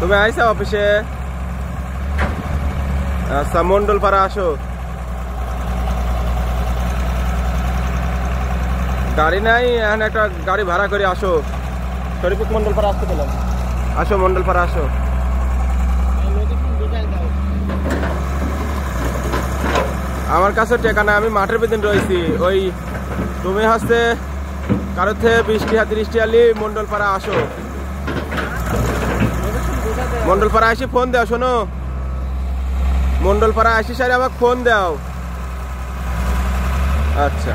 তুমি আইসা অফিসে? আচ্ছা, মন্ডলপাড়া আসো। গাড়ি নাই, এখন একটা গাড়ি ভাড়া করে আসো। শরীফুক মন্ডলপাড়া আসতে পেলাম। আসো মন্ডলপাড়া আসো। আমার কাছে টেকা নাই, আমি মাঠের ভিতরে রয়েছি। ওই তুমি হচ্ছে কারোর থেকে 20 টাকা 30 টাকা লি মন্ডলপাড়া আসো। মন্ডলপাড়া আসি ফোন দাও। শোনো, মন্ডলপাড়া আসি সারি আমাকে ফোন দাও। আচ্ছা,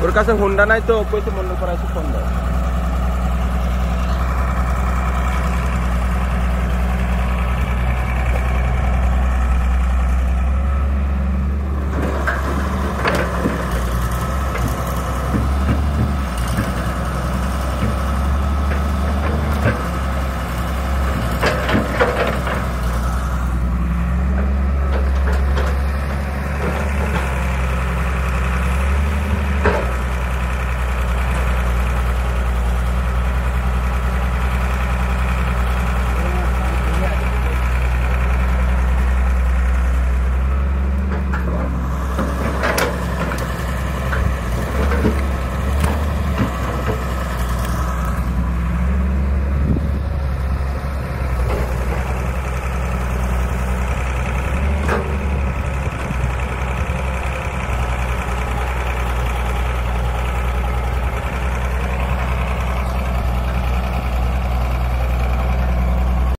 ওর কাছে হুন্ডা নাই তো, কইছে মন্ডলপাড়া আসি ফোন দাও।